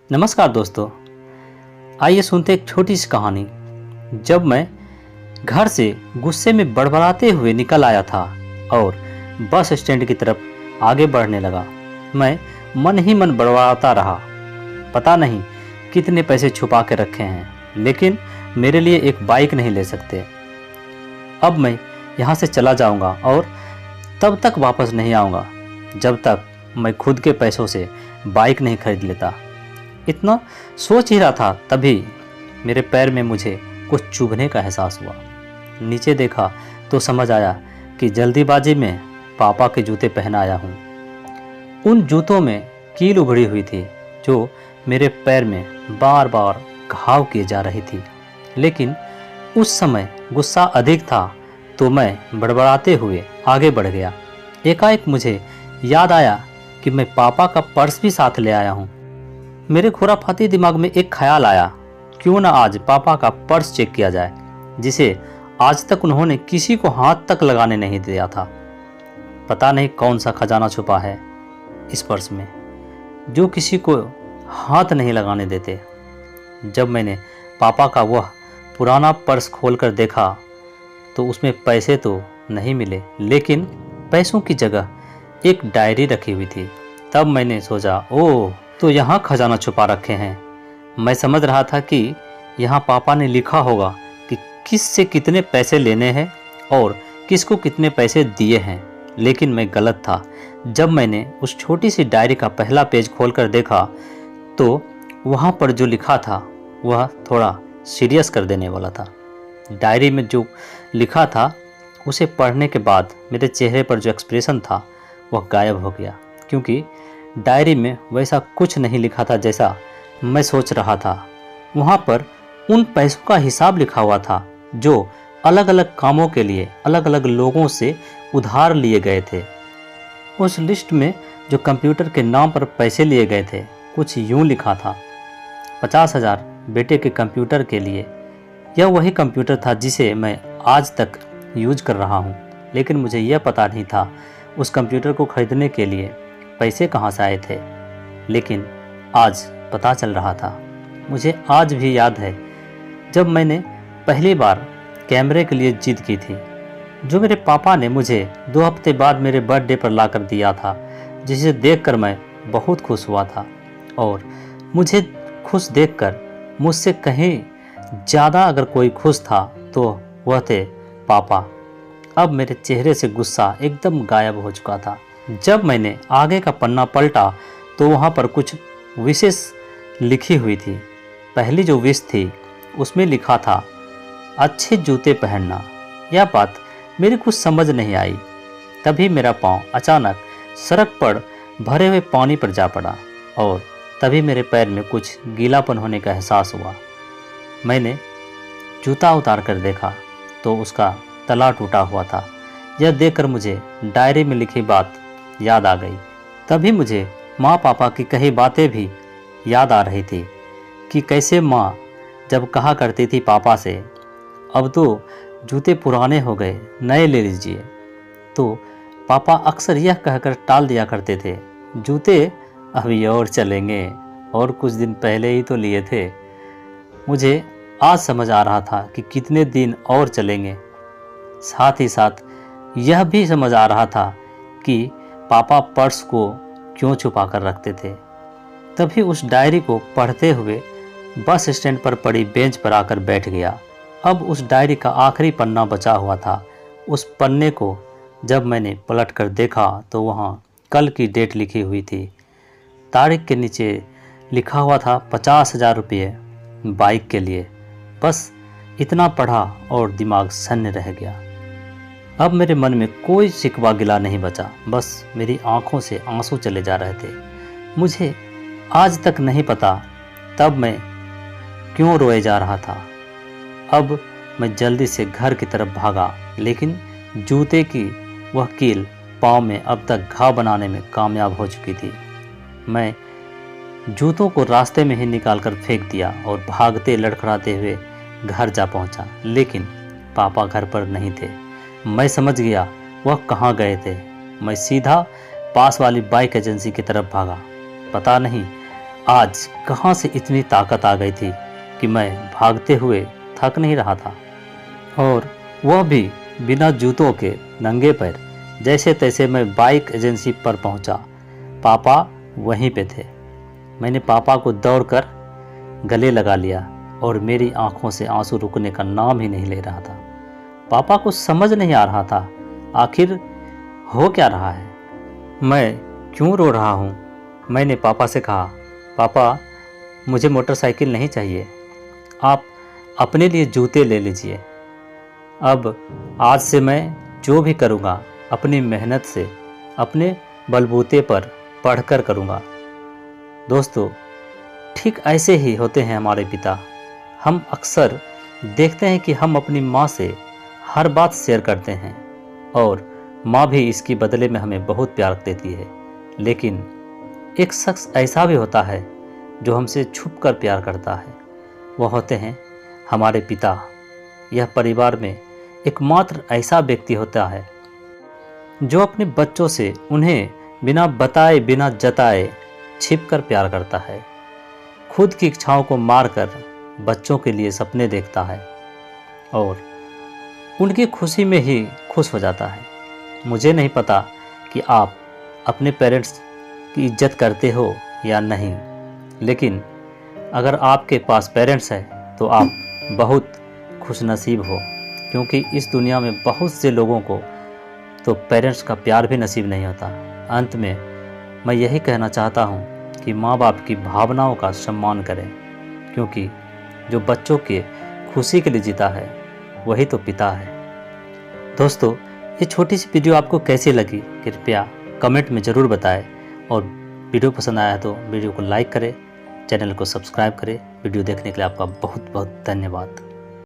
नमस्कार दोस्तों। आइए सुनते एक छोटी सी कहानी। जब मैं घर से गुस्से में बड़बड़ाते हुए निकल आया था और बस स्टैंड की तरफ आगे बढ़ने लगा, मैं मन ही मन बड़बड़ाता रहा। पता नहीं कितने पैसे छुपा के रखे हैं, लेकिन मेरे लिए एक बाइक नहीं ले सकते। अब मैं यहाँ से चला जाऊँगा और तब तक वापस नहीं आऊँगा जब तक मैं खुद के पैसों से बाइक नहीं खरीद लेता। इतना सोच ही रहा था, तभी मेरे पैर में मुझे कुछ चुभने का एहसास हुआ। नीचे देखा तो समझ आया कि जल्दीबाजी में पापा के जूते पहन आया हूँ। उन जूतों में कील उभड़ी हुई थी जो मेरे पैर में बार बार घाव किए जा रही थी। लेकिन उस समय गुस्सा अधिक था तो मैं बड़बड़ाते हुए आगे बढ़ गया। एकाएक मुझे याद आया कि मैं पापा का पर्स भी साथ ले आया हूँ। मेरे खुराफाती दिमाग में एक ख्याल आया, क्यों ना आज पापा का पर्स चेक किया जाए, जिसे आज तक उन्होंने किसी को हाथ तक लगाने नहीं दिया था। पता नहीं कौन सा खजाना छुपा है इस पर्स में जो किसी को हाथ नहीं लगाने देते। जब मैंने पापा का वह पुराना पर्स खोलकर देखा तो उसमें पैसे तो नहीं मिले, लेकिन पैसों की जगह एक डायरी रखी हुई थी। तब मैंने सोचा, ओह, तो यहाँ खजाना छुपा रखे हैं। मैं समझ रहा था कि यहाँ पापा ने लिखा होगा कि किस से कितने पैसे लेने हैं और किसको कितने पैसे दिए हैं, लेकिन मैं गलत था। जब मैंने उस छोटी सी डायरी का पहला पेज खोलकर देखा तो वहाँ पर जो लिखा था वह थोड़ा सीरियस कर देने वाला था। डायरी में जो लिखा था उसे पढ़ने के बाद मेरे चेहरे पर जो एक्सप्रेशन था वह गायब हो गया, क्योंकि डायरी में वैसा कुछ नहीं लिखा था जैसा मैं सोच रहा था। वहाँ पर उन पैसों का हिसाब लिखा हुआ था जो अलग अलग कामों के लिए अलग अलग लोगों से उधार लिए गए थे। उस लिस्ट में जो कंप्यूटर के नाम पर पैसे लिए गए थे कुछ यूँ लिखा था, 50,000 बेटे के कंप्यूटर के लिए। यह वही कंप्यूटर था जिसे मैं आज तक यूज कर रहा हूँ, लेकिन मुझे यह पता नहीं था उस कंप्यूटर को खरीदने के लिए पैसे कहाँ से आए थे। लेकिन आज पता चल रहा था। मुझे आज भी याद है जब मैंने पहली बार कैमरे के लिए जिद की थी, जो मेरे पापा ने मुझे 2 हफ्ते बाद मेरे बर्थडे पर ला कर दिया था, जिसे देखकर मैं बहुत खुश हुआ था। और मुझे खुश देखकर मुझसे कहीं ज़्यादा अगर कोई खुश था तो वह थे पापा। अब मेरे चेहरे से गुस्सा एकदम गायब हो चुका था। जब मैंने आगे का पन्ना पलटा तो वहाँ पर कुछ विशेष लिखी हुई थी। पहली जो विश थी उसमें लिखा था, अच्छे जूते पहनना। यह बात मेरी कुछ समझ नहीं आई। तभी मेरा पाँव अचानक सड़क पर भरे हुए पानी पर जा पड़ा और तभी मेरे पैर में कुछ गीलापन होने का एहसास हुआ। मैंने जूता उतार कर देखा तो उसका तला टूटा हुआ था। यह देखकर मुझे डायरी में लिखी बात याद आ गई। तभी मुझे माँ पापा की कही बातें भी याद आ रही थी कि कैसे माँ जब कहा करती थी पापा से, अब तो जूते पुराने हो गए, नए ले लीजिए, तो पापा अक्सर यह कहकर टाल दिया करते थे, जूते अभी और चलेंगे, और कुछ दिन पहले ही तो लिए थे। मुझे आज समझ आ रहा था कि कितने दिन और चलेंगे। साथ ही साथ यह भी समझ आ रहा था कि पापा पर्स को क्यों छुपा कर रखते थे। तभी उस डायरी को पढ़ते हुए बस स्टैंड पर पड़ी बेंच पर आकर बैठ गया। अब उस डायरी का आखिरी पन्ना बचा हुआ था। उस पन्ने को जब मैंने पलट कर देखा तो वहाँ कल की डेट लिखी हुई थी। तारीख के नीचे लिखा हुआ था 50,000 रुपये बाइक के लिए। बस इतना पढ़ा और दिमाग सन्न रह गया। अब मेरे मन में कोई शिकवा गिला नहीं बचा, बस मेरी आंखों से आंसू चले जा रहे थे। मुझे आज तक नहीं पता तब मैं क्यों रोए जा रहा था। अब मैं जल्दी से घर की तरफ भागा, लेकिन जूते की वह कील पाँव में अब तक घाव बनाने में कामयाब हो चुकी थी। मैं जूतों को रास्ते में ही निकाल कर फेंक दिया और भागते लड़खड़ाते हुए घर जा पहुंचा, लेकिन पापा घर पर नहीं थे। मैं समझ गया वह कहाँ गए थे। मैं सीधा पास वाली बाइक एजेंसी की तरफ भागा। पता नहीं आज कहाँ से इतनी ताकत आ गई थी कि मैं भागते हुए थक नहीं रहा था, और वह भी बिना जूतों के नंगे पैर। जैसे तैसे मैं बाइक एजेंसी पर पहुंचा। पापा वहीं पे थे। मैंने पापा को दौड़कर गले लगा लिया और मेरी आंखों से आंसू रुकने का नाम ही नहीं ले रहा था। पापा को समझ नहीं आ रहा था आखिर हो क्या रहा है, मैं क्यों रो रहा हूँ। मैंने पापा से कहा, पापा मुझे मोटरसाइकिल नहीं चाहिए, आप अपने लिए जूते ले लीजिए। अब आज से मैं जो भी करूँगा अपनी मेहनत से, अपने बलबूते पर पढ़कर करूँगा। दोस्तों, ठीक ऐसे ही होते हैं हमारे पिता। हम अक्सर देखते हैं कि हम अपनी माँ से हर बात शेयर करते हैं और माँ भी इसकी बदले में हमें बहुत प्यार देती है। लेकिन एक शख्स ऐसा भी होता है जो हमसे छुप कर प्यार करता है। वह होते हैं हमारे पिता। यह परिवार में एकमात्र ऐसा व्यक्ति होता है जो अपने बच्चों से उन्हें बिना बताए बिना जताए छिपकर प्यार करता है। खुद की इच्छाओं को मारकर बच्चों के लिए सपने देखता है और उनकी खुशी में ही खुश हो जाता है। मुझे नहीं पता कि आप अपने पेरेंट्स की इज्जत करते हो या नहीं, लेकिन अगर आपके पास पेरेंट्स है तो आप बहुत खुशनसीब हो, क्योंकि इस दुनिया में बहुत से लोगों को तो पेरेंट्स का प्यार भी नसीब नहीं होता। अंत में मैं यही कहना चाहता हूँ कि माँ बाप की भावनाओं का सम्मान करें, क्योंकि जो बच्चों के खुशी के लिए जीता है वही तो पिता है। दोस्तों, ये छोटी सी वीडियो आपको कैसी लगी कृपया कमेंट में ज़रूर बताएं, और वीडियो पसंद आया तो वीडियो को लाइक करें, चैनल को सब्सक्राइब करें। वीडियो देखने के लिए आपका बहुत बहुत धन्यवाद।